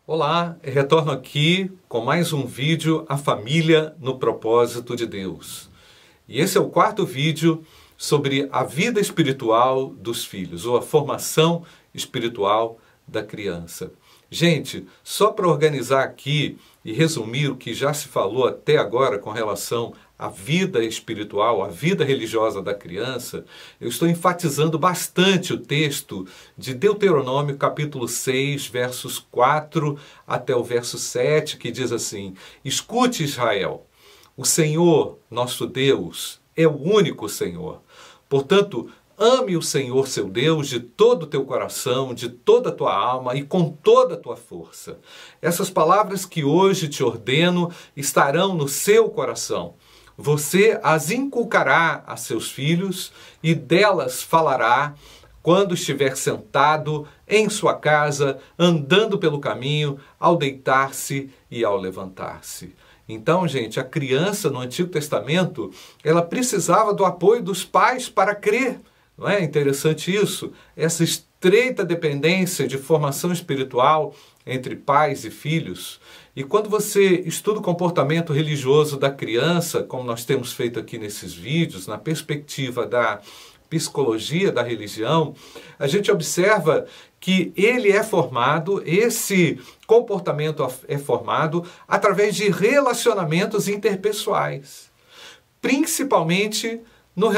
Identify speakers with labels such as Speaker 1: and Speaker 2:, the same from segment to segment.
Speaker 1: Olá, retorno aqui com mais um vídeo, A Família no Propósito de Deus. E esse é o quarto vídeo sobre a vida espiritual dos filhos, ou a formação espiritual da criança. Gente, só para organizar aqui e resumir o que já se falou até agora com relação à vida espiritual, à vida religiosa da criança, eu estou enfatizando bastante o texto de Deuteronômio capítulo 6, versos 4 até o verso 7, que diz assim: Escute, Israel, o Senhor, nosso Deus, é o único Senhor. Portanto, ame o Senhor seu Deus de todo o teu coração, de toda a tua alma e com toda a tua força. Essas palavras que hoje te ordeno estarão no seu coração. Você as inculcará a seus filhos e delas falará quando estiver sentado em sua casa, andando pelo caminho, ao deitar-se e ao levantar-se. Então, gente, a criança no Antigo Testamento, ela precisava do apoio dos pais para crer. Não é interessante isso? Essa estreita dependência de formação espiritual entre pais e filhos. E quando você estuda o comportamento religioso da criança, como nós temos feito aqui nesses vídeos, na perspectiva da psicologia da religião, a gente observa que ele é formado, esse comportamento é formado através de relacionamentos interpessoais, principalmente no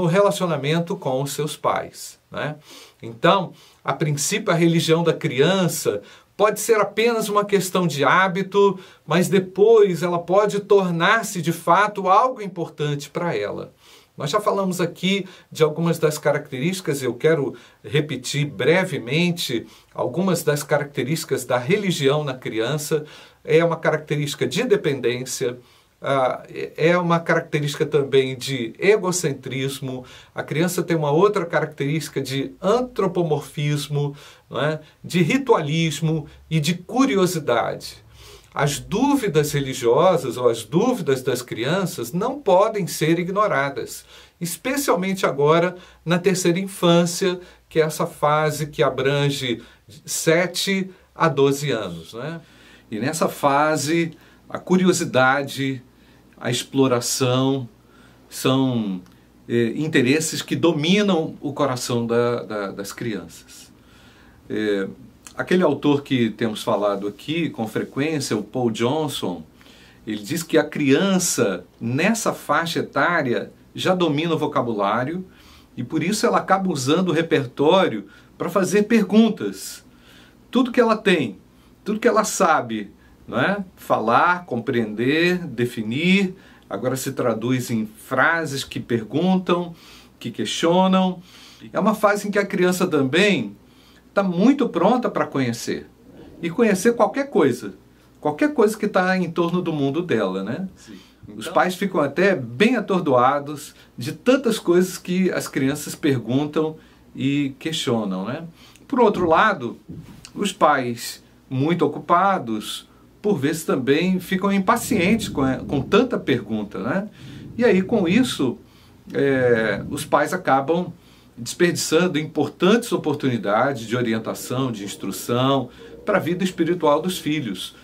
Speaker 1: relacionamento com os seus pais, né? Então, a princípio, a religião da criança pode ser apenas uma questão de hábito, mas depois ela pode tornar-se de fato algo importante para ela. Nós já falamos aqui de algumas das características, eu quero repetir brevemente algumas das características da religião na criança. É uma característica de dependência, é uma característica também de egocentrismo. A criança tem uma outra característica de antropomorfismo, não é? De ritualismo e de curiosidade. As dúvidas religiosas ou as dúvidas das crianças não podem ser ignoradas, especialmente agora na terceira infância, que é essa fase que abrange 7 a 12 anos, né? E nessa fase, a curiosidade, a exploração são interesses que dominam o coração das crianças. Aquele autor que temos falado aqui com frequência, o Paul Johnson, ele diz que a criança, nessa faixa etária, já domina o vocabulário e por isso ela acaba usando o repertório para fazer perguntas. Tudo que ela tem, tudo que ela sabe, não é? Falar, compreender, definir, agora se traduz em frases que perguntam, que questionam. É uma fase em que a criança também está muito pronta para conhecer. E conhecer qualquer coisa que está em torno do mundo dela, né? Sim. Então, os pais ficam até bem atordoados de tantas coisas que as crianças perguntam e questionam, né? Por outro lado, os pais muito ocupados, por vezes também ficam impacientes com tanta pergunta, né? E aí, com isso, os pais acabam desperdiçando importantes oportunidades de orientação, de instrução para a vida espiritual dos filhos.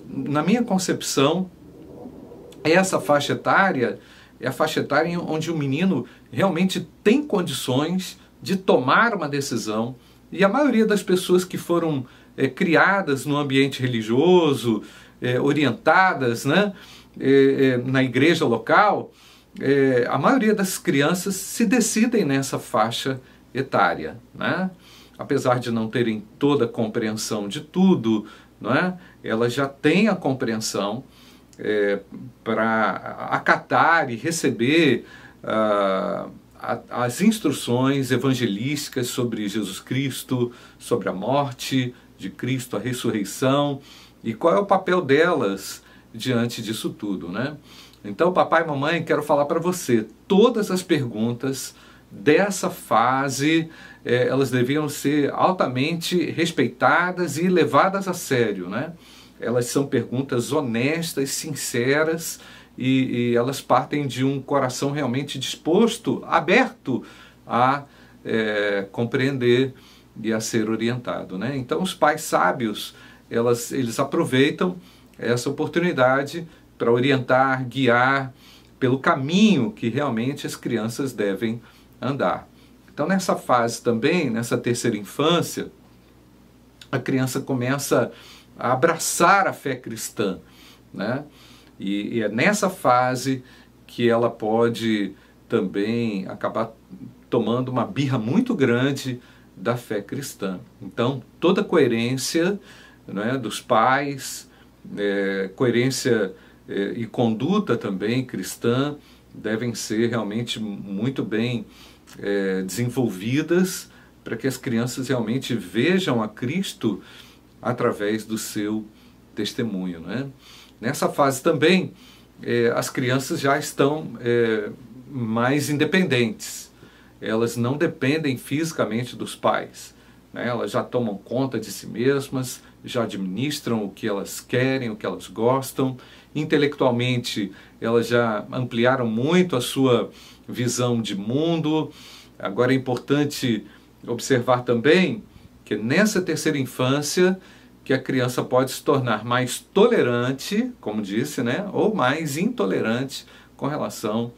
Speaker 1: Na minha concepção, essa faixa etária é a faixa etária onde o menino realmente tem condições de tomar uma decisão, e a maioria das pessoas que foram criadas no ambiente religioso, orientadas, né, na igreja local, a maioria das crianças se decidem nessa faixa etária, né? Apesar de não terem toda a compreensão de tudo, não é? Elas já têm a compreensão para acatar e receber as instruções evangelísticas sobre Jesus Cristo, sobre a morte de Cristo, a ressurreição, e qual é o papel delas diante disso tudo, né? Então, papai e mamãe, quero falar para você, todas as perguntas dessa fase, elas deviam ser altamente respeitadas e levadas a sério, né? Elas são perguntas honestas, sinceras, e elas partem de um coração realmente disposto, aberto a compreender e a ser orientado, né? Então, os pais sábios eles aproveitam essa oportunidade para orientar, guiar pelo caminho que realmente as crianças devem andar. Então, nessa fase também, nessa terceira infância, a criança começa a abraçar a fé cristã, né? E é nessa fase que ela pode também acabar tomando uma birra muito grande da fé cristã. Então, toda coerência, né, dos pais, coerência e conduta também cristã devem ser realmente muito bem desenvolvidas para que as crianças realmente vejam a Cristo através do seu testemunho, né? Nessa fase também, as crianças já estão mais independentes. Elas não dependem fisicamente dos pais, né? Elas já tomam conta de si mesmas, já administram o que elas querem, o que elas gostam. Intelectualmente, elas já ampliaram muito a sua visão de mundo. Agora é importante observar também que nessa terceira infância que a criança pode se tornar mais tolerante, como disse, né, ou mais intolerante com relação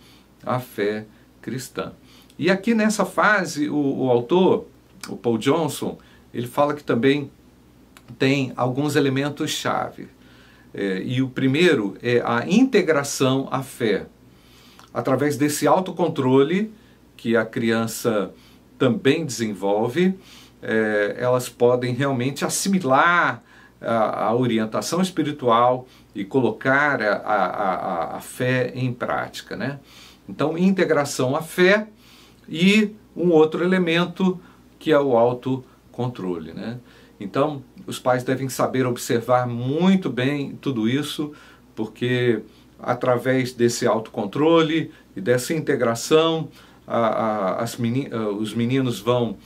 Speaker 1: à fé cristã. E aqui nessa fase, o autor, o Paul Johnson, ele fala que também tem alguns elementos-chave. E o primeiro é a integração à fé. Através desse autocontrole que a criança também desenvolve, elas podem realmente assimilar a orientação espiritual e colocar a fé em prática, né? Então, integração à fé e um outro elemento que é o autocontrole, né? Então, os pais devem saber observar muito bem tudo isso, porque através desse autocontrole e dessa integração, os meninos vão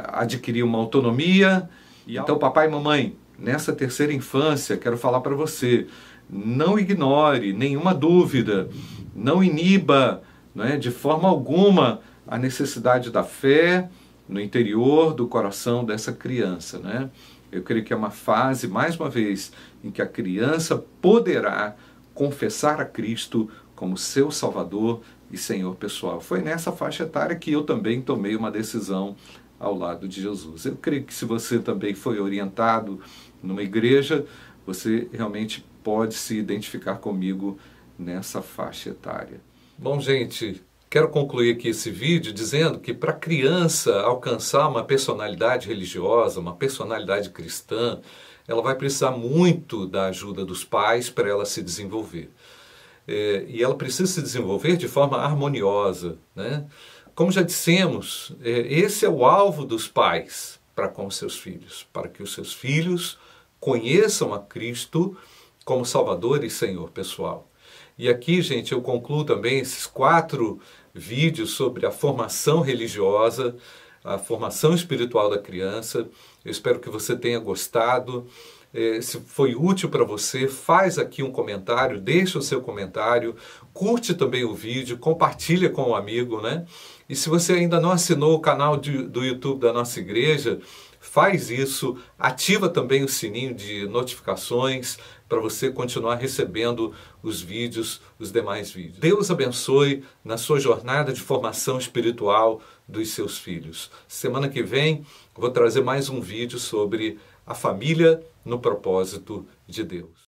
Speaker 1: adquirir uma autonomia. Então, papai e mamãe, nessa terceira infância, quero falar para você, não ignore nenhuma dúvida, não iniba, né, de forma alguma a necessidade da fé no interior do coração dessa criança, né? Eu creio que é uma fase, mais uma vez, em que a criança poderá confessar a Cristo como seu Salvador e Senhor pessoal. Foi nessa faixa etária que eu também tomei uma decisão ao lado de Jesus. Eu creio que se você também foi orientado numa igreja, você realmente pode se identificar comigo nessa faixa etária. Bom, gente, quero concluir aqui esse vídeo dizendo que para a criança alcançar uma personalidade religiosa, uma personalidade cristã, ela vai precisar muito da ajuda dos pais para ela se desenvolver. E ela precisa se desenvolver de forma harmoniosa, né? Como já dissemos, esse é o alvo dos pais para com os seus filhos, para que os seus filhos conheçam a Cristo como Salvador e Senhor pessoal. E aqui, gente, eu concluo também esses 4 vídeos sobre a formação religiosa, a formação espiritual da criança. Eu espero que você tenha gostado. Se foi útil para você, faz aqui um comentário, deixa o seu comentário, curte também o vídeo, compartilha com um amigo, né? E se você ainda não assinou o canal do YouTube da nossa igreja, faz isso, ativa também o sininho de notificações para você continuar recebendo os vídeos, os demais vídeos. Deus abençoe na sua jornada de formação espiritual dos seus filhos. Semana que vem vou trazer mais um vídeo sobre a família no propósito de Deus.